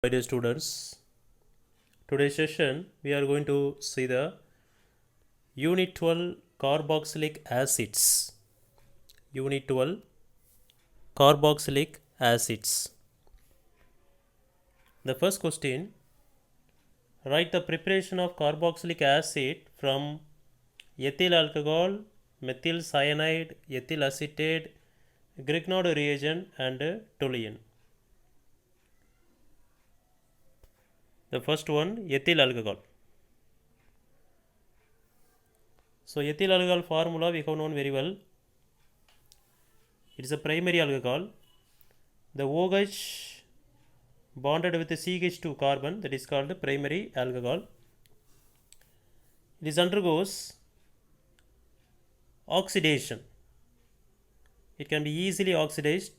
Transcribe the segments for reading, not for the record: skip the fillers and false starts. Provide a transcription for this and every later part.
My dear students, today's session we are going to see the Unit 12 carboxylic acids. Unit 12 carboxylic acids. The first question, write the preparation of carboxylic acid from ethyl alcohol, methyl cyanide, ethyl acetate, Grignard reagent and toluene. The first one, ethyl alcohol. So ethyl alcohol formula we have known very well. It is a primary alcohol. The OH bonded with the CH2 carbon, that is called the primary alcohol. It undergoes oxidation. It can be easily oxidized.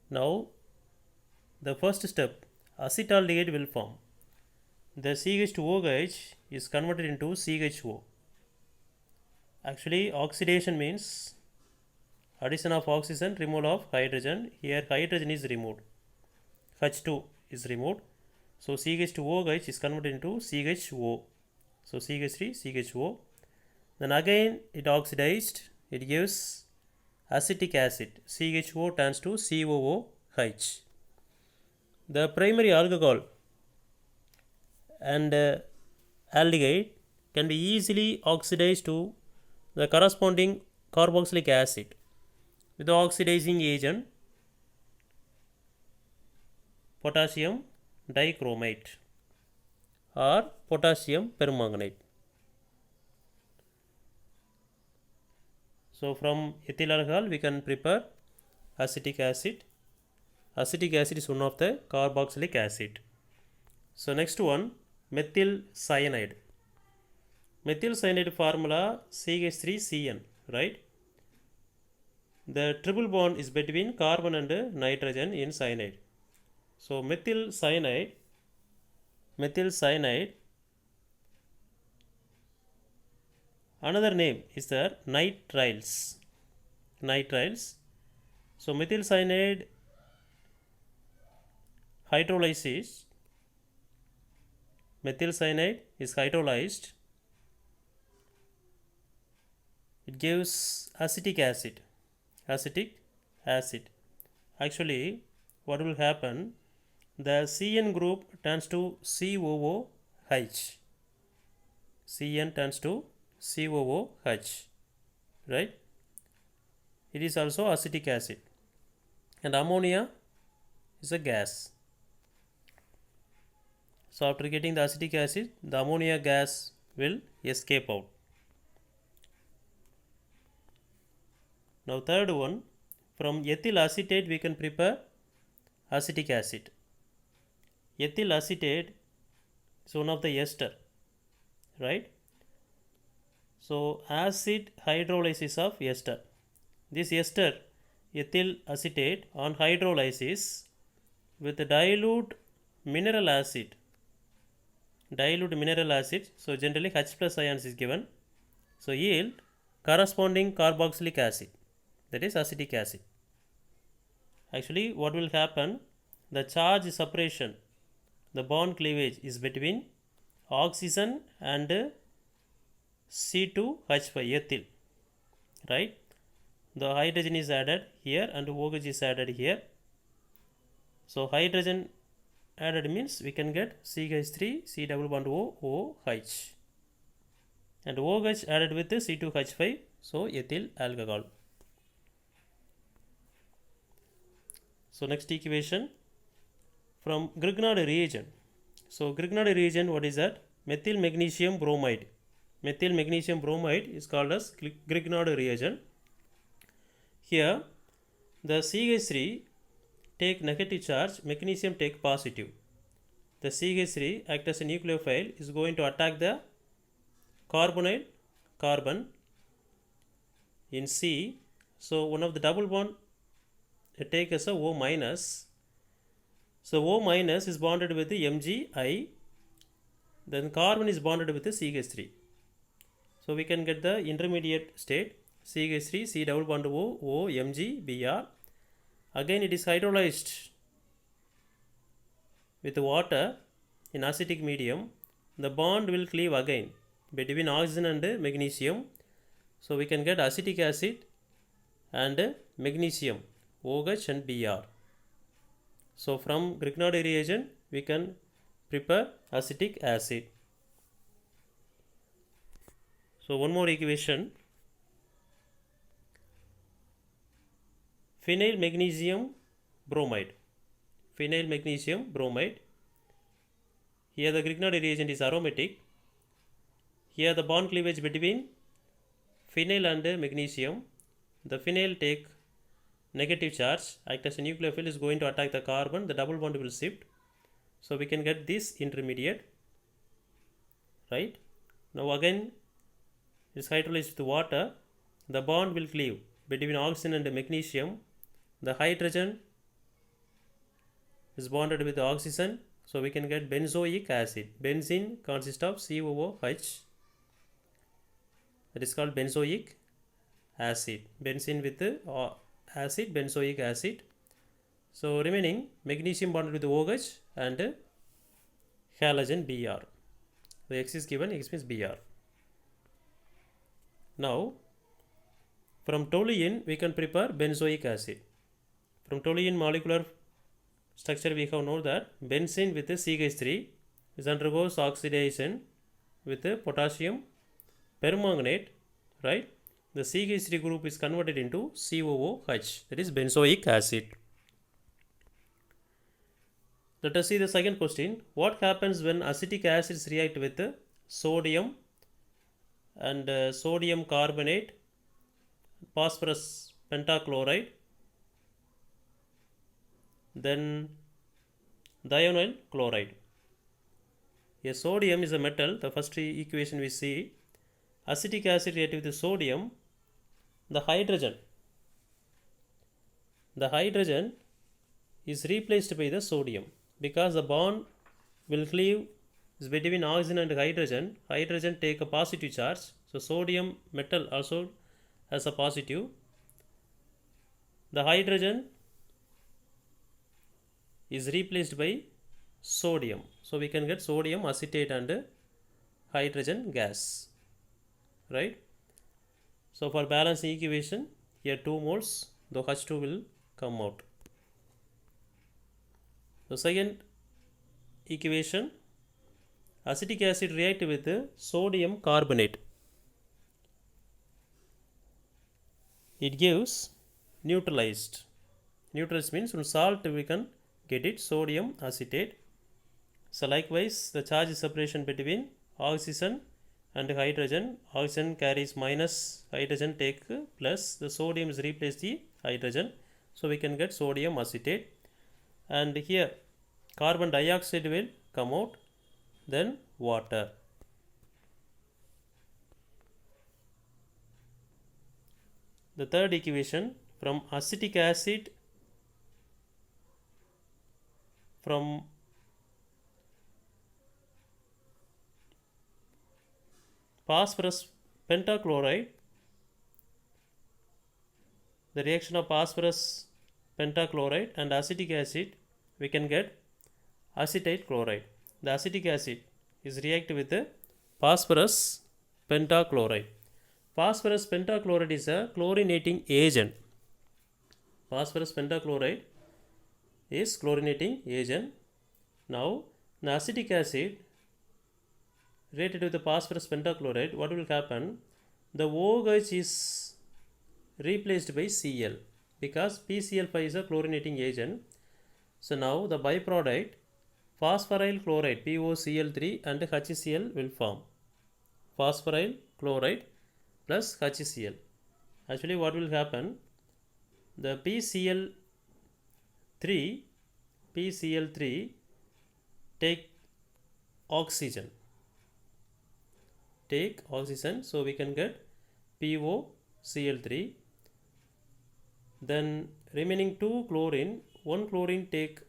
Now the first step, acetaldehyde will form. The CH2OH is converted into CHO. Actually, oxidation means addition of oxygen, removal of hydrogen. Here hydrogen is removed, H2 is removed. So CH2OH is converted into CHO. So CH3, CHO. Then again it oxidized, it gives acetic acid. CHO turns to COOH. The primary alcohol and aldehyde can be easily oxidized to the corresponding carboxylic acid with the oxidizing agent potassium dichromate or potassium permanganate. So from ethyl alcohol we can prepare acetic acid. Acetic acid is one of the carboxylic acid. So next one, methyl cyanide. Methyl cyanide formula CH3CN, right? The triple bond is between carbon and nitrogen in cyanide. So methyl cyanide, another name is the nitriles. So methyl cyanide hydrolysis, methyl cyanide is hydrolyzed, it gives acetic acid. Actually what will happen, the CN group turns to COOH. CN turns to COOH, right? It is also acetic acid, and ammonia is a gas. So after getting the acetic acid, the ammonia gas will escape out. Now third one, from ethyl acetate we can prepare acetic acid. Ethyl acetate is one of the ester, right? So acid hydrolysis of ester. This ester, ethyl acetate, on hydrolysis with dilute mineral acid, so generally H plus ions is given, so yield corresponding carboxylic acid, that is acetic acid. Actually what will happen, the charge separation, the bond cleavage is between oxygen and C2H5 ethyl, right? The hydrogen is added here and OH is added here. So hydrogen added means we can get CH3 C double bond OOH, and OH added with C2H5, so ethyl alcohol. So next equation, from Grignard reagent. So Grignard reagent, what is that? Methyl magnesium bromide. Methyl magnesium bromide is called as Grignard reagent. Here the CH3 take negative charge, magnesium take positive. The CH3 act as a nucleophile, is going to attack the carbonyl carbon in C. So one of the double bond take as a O minus. So O minus is bonded with the Mgi, then carbon is bonded with the CH3. So we can get the intermediate state, CH3 C double bond O Mg Br. Again it is hydrolyzed with water in acidic medium, the bond will cleave again between oxygen and magnesium. So we can get acetic acid and magnesium, OH and Br. So from Grignard reagent we can prepare acetic acid. So one more equation, phenyl magnesium bromide. Phenyl magnesium bromide. Here the Grignard reagent is aromatic. Here the bond cleavage between phenyl and magnesium. The phenyl take negative charge, act as a nucleophile, is going to attack the carbon, the double bond will shift. So we can get this intermediate, right? Now again it is hydrolyzed with water, the bond will cleave between oxygen and magnesium. The hydrogen is bonded with the oxygen, so we can get benzoic acid. Benzene consists of COOH, that is called benzoic acid. Benzene with acid, benzoic acid. So remaining magnesium bonded with OH and halogen Br. The X is given, X means Br. Now from toluene we can prepare benzoic acid. From toluene molecular structure we have known that benzene with CH3 is undergoes oxidation with potassium permanganate, right? The CH3 group is converted into COOH, that is benzoic acid. Let us see the second question. What happens when acetic acids react with sodium and sodium carbonate, phosphorus pentachloride, then thionyl chloride? Here sodium is a metal. The first equation we see, acetic acid react with sodium, the hydrogen is replaced by the sodium, because the bond will cleave is between oxygen and hydrogen. Hydrogen take a positive charge, so sodium metal also has a positive. The hydrogen is replaced by sodium, so we can get sodium acetate and hydrogen gas, right? So for balancing equation, here 2 moles, the H2 will come out. The second equation, acetic acid react with sodium carbonate. It gives neutralized. Neutralized means from salt we can get it, sodium acetate. So likewise the charge separation between oxygen and hydrogen. Oxygen carries minus, hydrogen take plus, the sodium is replaced the hydrogen, so we can get sodium acetate. And here carbon dioxide will come out, then water. The third equation, from acetic acid, from phosphorus pentachloride, the reaction of phosphorus pentachloride and acetic acid, we can get acetyl chloride. The acetic acid is react with the phosphorus pentachloride. Phosphorus pentachloride is a chlorinating agent. Phosphorus pentachloride is chlorinating agent. Now the acetic acid reacted with the phosphorus pentachloride, what will happen? The OH is replaced by Cl, because PCl5 is a chlorinating agent. So now the byproduct phosphoryl chloride, POCl3 and HCl will form. Phosphoryl chloride plus HCl. Actually what will happen? The PCl3 take oxygen, so we can get POCl3. Then remaining 2 chlorine, 1 chlorine take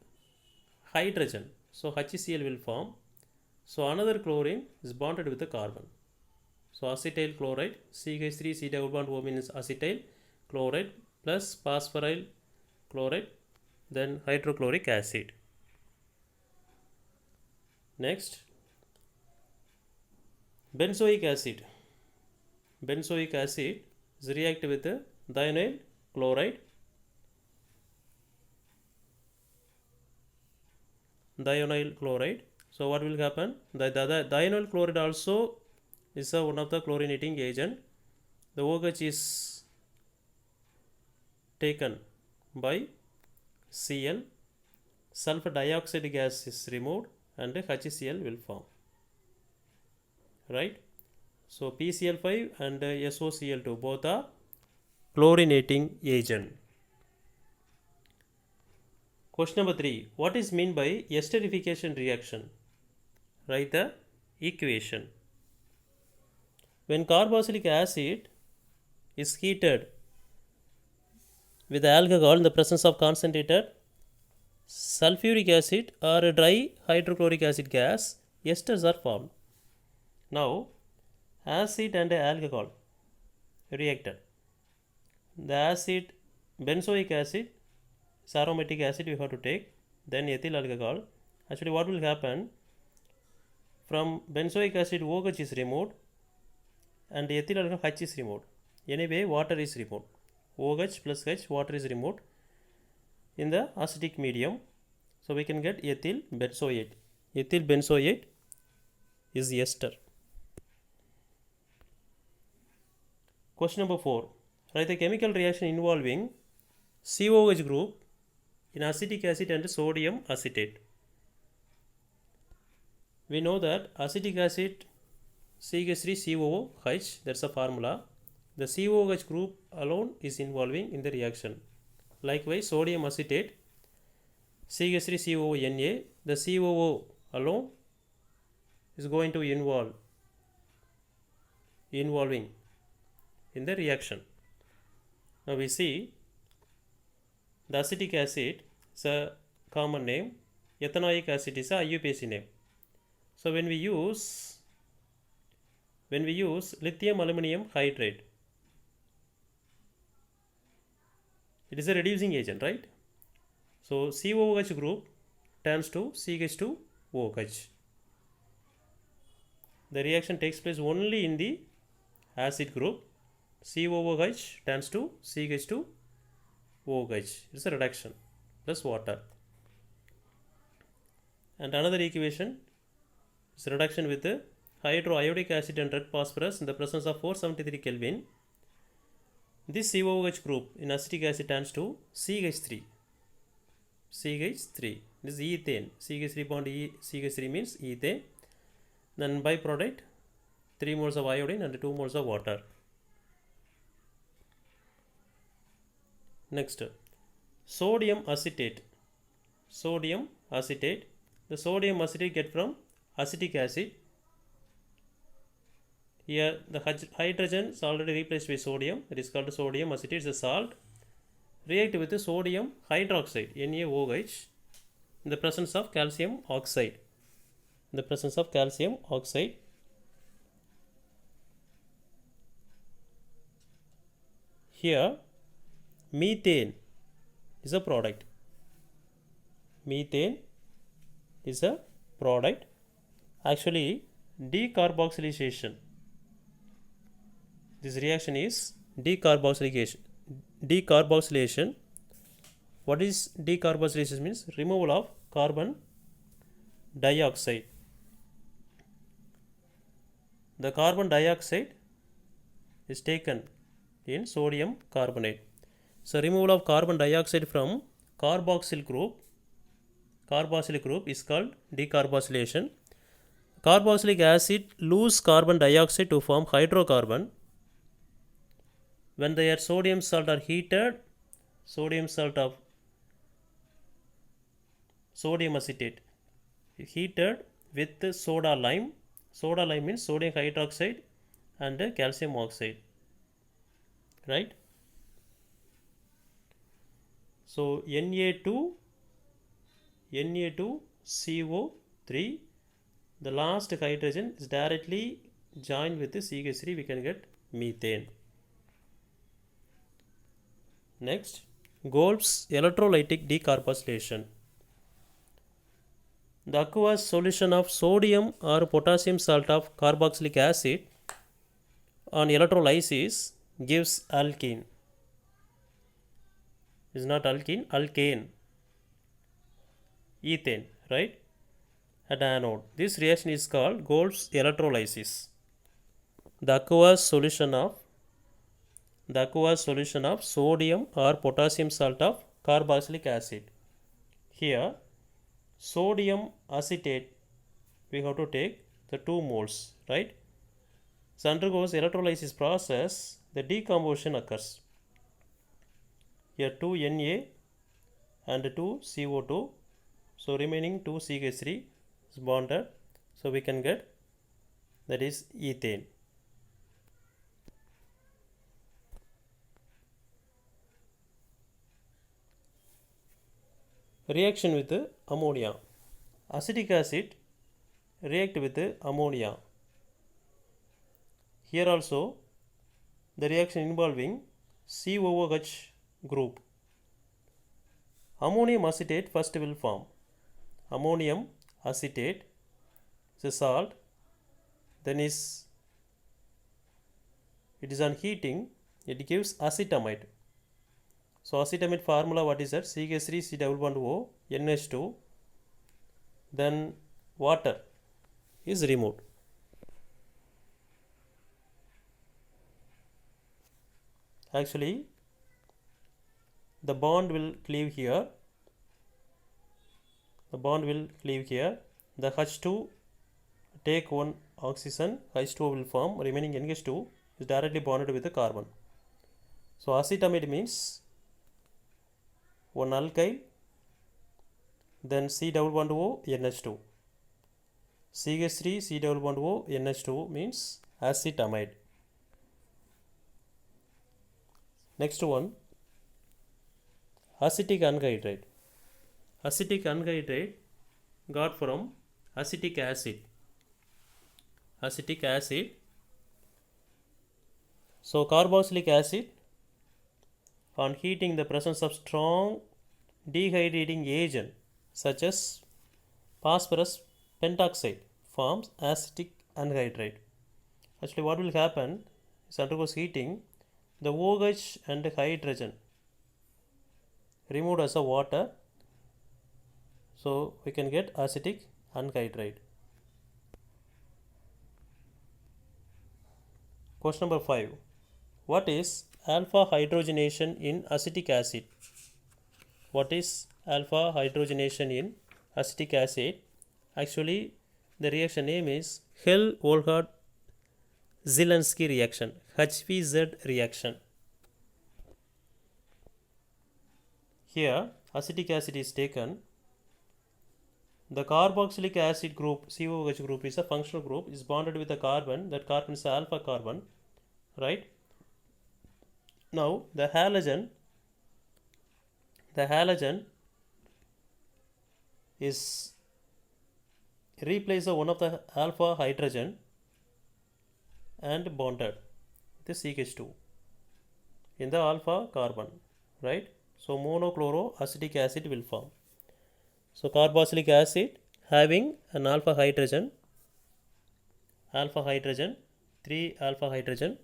hydrogen, so HCl will form. So another chlorine is bonded with the carbon, so acetyl chloride, CH3 C double bond O means acetyl chloride plus phosphoryl chloride, then hydrochloric acid. Next, benzoic acid. Benzoic acid is react with thionyl chloride. Thionyl chloride. So what will happen? The thionyl chloride also is one of the chlorinating agent. The OH is taken by Cl, sulfur dioxide gas is removed and HCl will form. Right? So PCl5 and SOCl2 both are chlorinating agent. Question number 3. What is meant by esterification reaction? Write the equation. When carboxylic acid is heated with alcohol in the presence of concentrated sulfuric acid or a dry hydrochloric acid gas, esters are formed. Now, acid and alcohol reacted. The acid, benzoic acid, is aromatic acid we have to take, then ethyl alcohol. Actually, what will happen? From benzoic acid, OH is removed and ethyl alcohol H is removed. Anyway, water is removed. OH plus H, water is removed in the acidic medium. So we can get ethyl benzoate. Ethyl benzoate is ester. Question number 4. Write the chemical reaction involving COH group in acetic acid and sodium acetate. We know that acetic acid CH3COOH, that's a formula. The COOH group alone is involving in the reaction. Likewise, sodium acetate CH3COONA, the COO alone is going to involving in the reaction. Now we see the acetic acid is a common name, ethanoic acid is a IUPAC name. So when we use lithium aluminum hydride, it is a reducing agent, right? So COOH group turns to CH2OH. The reaction takes place only in the acid group. COOH turns to CH2OH. It's a reduction plus water. And another equation is reduction with the hydroiodic acid and red phosphorus in the presence of 473 Kelvin. This COOH group in acetic acid turns to CH3. CH3. This is ethane. CH3 bond CH3 means ethane. Then byproduct 3 moles of iodine and 2 moles of water. Next, sodium acetate. Sodium acetate. The sodium acetate get from acetic acid. Here the hydrogen is already replaced by sodium. It is called sodium acetate. It's a salt. React with the sodium hydroxide NaOH in the presence of calcium oxide. In the presence of calcium oxide. Here methane is a product. Methane is a product. Actually, decarboxylation. This reaction is decarboxylation. Decarboxylation. What is decarboxylation? Means removal of carbon dioxide. The carbon dioxide is taken in sodium carbonate. So removal of carbon dioxide from carboxyl group is called decarboxylation. Carboxylic acid lose carbon dioxide to form hydrocarbon. When their sodium salt are heated, sodium salt of sodium acetate heated with soda lime. Soda lime means sodium hydroxide and calcium oxide. Right? So Na2CO3, the last hydrogen is directly joined with the CH3, we can get methane. Next, Golb's electrolytic decarboxylation. the aqueous solution of sodium or potassium salt of carboxylic acid on electrolysis gives alkene. Is not alkene, alkane, ethane, right, at anode. This reaction is called Gold's electrolysis. The aqueous solution of sodium or potassium salt of carboxylic acid. Here sodium acetate we have to take the 2 moles, right? So undergoes electrolysis process, the decomposition occurs. Here 2 Na and 2 CO2, so remaining 2 CH3 is bonded, so we can get that is ethane. Reaction with ammonia. Acetic acid react with ammonia. Here also the reaction involving COOH group. Ammonium acetate first will form. Ammonium acetate is a salt, then it is on heating, it gives acetamide. So acetamide formula what is that? CH3 C double bond O NH2, then water is removed. Actually the bond will cleave here, the H2 take one oxygen, H2 will form, remaining NH2 is directly bonded with the carbon. So acetamide means one alkyl, then C double bond O NH2, CH3 C double bond O NH2 means acetamide. Next one, acetic anhydride. Acetic anhydride got from acetic acid. So carboxylic acid on heating, the presence of strong dehydrating agent such as phosphorus pentoxide forms acetic anhydride. Actually what will happen is undergoes heating, the OH and hydrogen removed as a water, so we can get acetic anhydride. Question number 5. What is alpha hydrogenation in acetic acid? What is alpha hydrogenation in acetic acid? Actually the reaction name is Hell-Volhard-Zielinski reaction, HVZ reaction. Here acetic acid is taken, the carboxylic acid group COOH group is a functional group, is bonded with a carbon, that carbon is alpha carbon, right? Now the halogen is replace one of the alpha hydrogen and bonded with CH2 in the alpha carbon, right? So monochloroacetic acid will form. So carboxylic acid having an alpha hydrogen, 3 alpha hydrogen,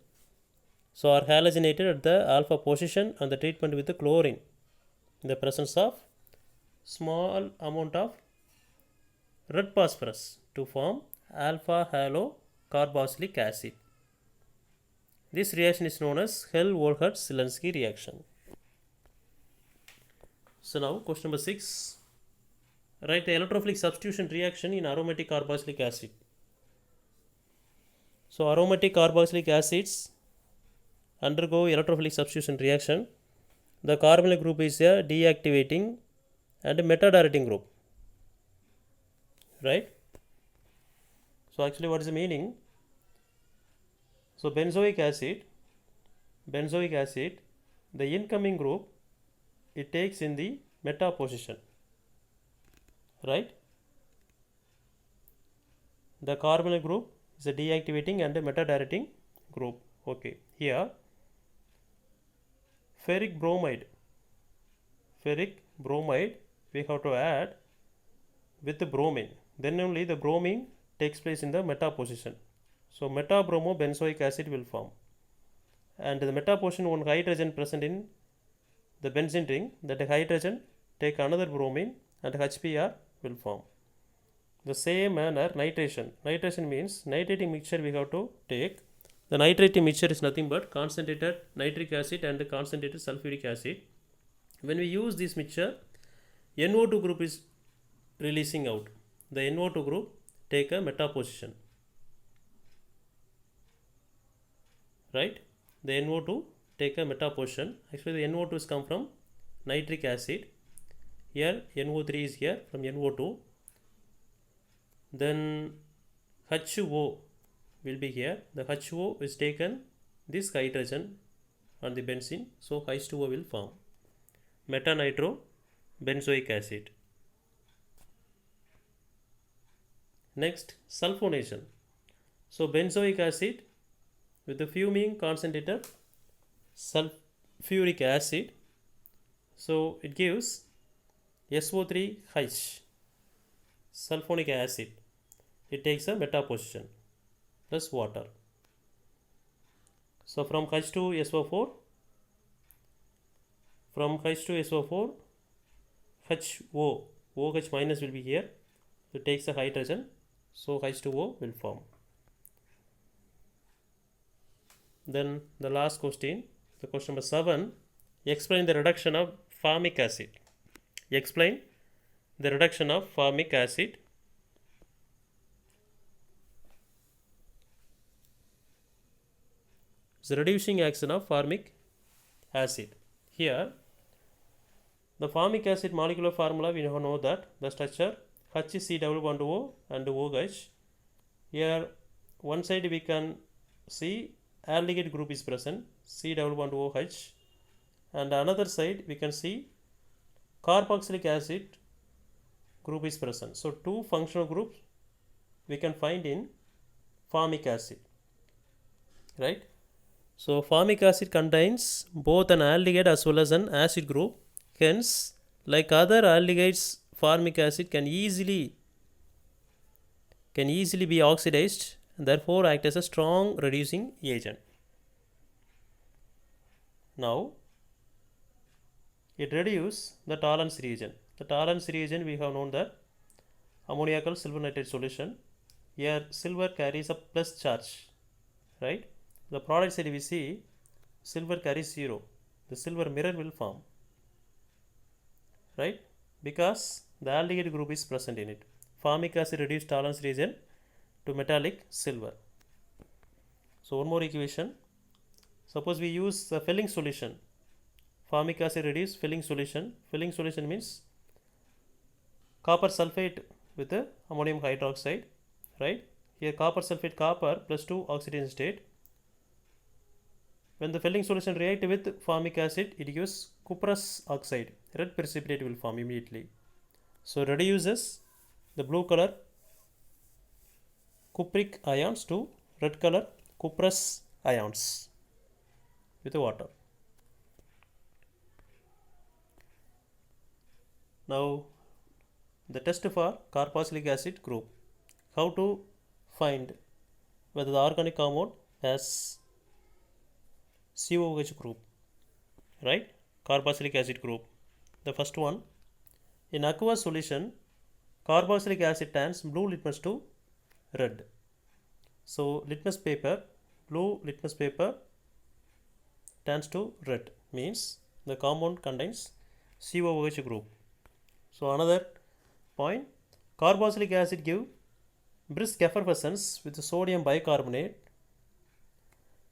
so are halogenated at the alpha position on the treatment with the chlorine in the presence of small amount of red phosphorus to form alpha halo carboxylic acid. This reaction is known as Hell-Volhard-Zielinski reaction. So now question number 6. Write the electrophilic substitution reaction in aromatic carboxylic acid. So aromatic carboxylic acids undergo electrophilic substitution reaction. The carbonyl group is a deactivating and metadirecting group, right? So actually what is the meaning? So benzoic acid, the incoming group it takes in the meta position, right? The carbonyl group is a deactivating and a metadirecting group. Okay, here ferric bromide we have to add with the bromine, then only the bromine takes place in the meta position. So metabromobenzoic acid will form, and the meta position one hydrogen present in the benzene ring, that hydrogen take another bromine and HBr will form. The same manner nitration. Nitration means nitrating mixture we have to take. The nitrating mixture is nothing but concentrated nitric acid and concentrated sulfuric acid. When we use this mixture, NO2 group is releasing out. The NO2 group take a meta position, right? The NO2 take a meta position. Actually the NO2 is come from nitric acid. Here NO3 is here from NO2. Then HO will be here. The HO is taken this hydrogen on the benzene, so H2O will form metanitrobenzoic acid. Next, sulfonation. So benzoic acid with the fuming concentrated sulfuric acid, so it gives SO3H, sulfonic acid. It takes a meta position plus water. So from H2SO4, HO, OH minus will be here. It takes a hydrogen, so H2O will form. Then the last question, the question number 7, explain the reduction of formic acid. Explain the reduction of formic acid. The reducing action of formic acid. Here, the formic acid molecular formula, we know that the structure HC double bond O and OH. Here, one side we can see aldehyde group is present, C double bond OH, and another side we can see carboxylic acid group is present. So two functional groups we can find in formic acid, right? So formic acid contains both an aldehyde as well as an acid group. Hence, like other aldehydes, formic acid can easily be oxidized and therefore act as a strong reducing agent. Now, it reduces the tolerance reagent. The tolerance reagent, we have known that ammoniacal silver nitrate solution. Here silver carries a plus charge, right? The product side we see silver carries 0. The silver mirror will form, right? Because the aldehyde group is present in it. Formic acid reduced tolerance reagent to metallic silver. So one more equation. Suppose we use the filling solution. Formic acid reduced filling solution. Filling solution means copper sulfate with the ammonium hydroxide, right? Here copper sulfate copper plus 2 oxidation state. When the filling solution react with formic acid, it gives cuprous oxide. Red precipitate will form immediately. So reduces the blue color cupric ions to red color cuprous ions with the water. Now the test for carboxylic acid group. How to find whether the organic compound has COOH group, right? Carboxylic acid group. The first one, in aqueous solution, carboxylic acid turns blue litmus to red. So litmus paper, blue litmus paper turns to red, means the compound contains COOH group. So another point, carboxylic acid give brisk effervescence with sodium bicarbonate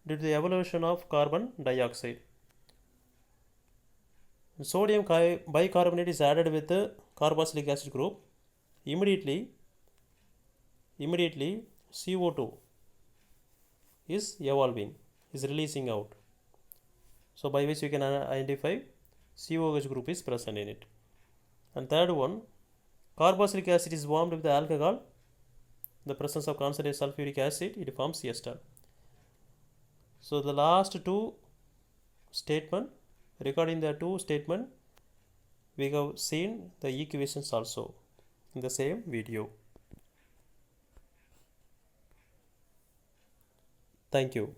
due to the evolution of carbon dioxide. Sodium bicarbonate is added with the carboxylic acid group. Immediately CO2 is evolving, is releasing out. So by which you can identify COOH group is present in it. And third one, carboxylic acid is warmed with the alcohol. The presence of concentrated sulfuric acid, it forms ester. So the last two statement, regarding the two statement, we have seen the equations also. in the same video. Thank you.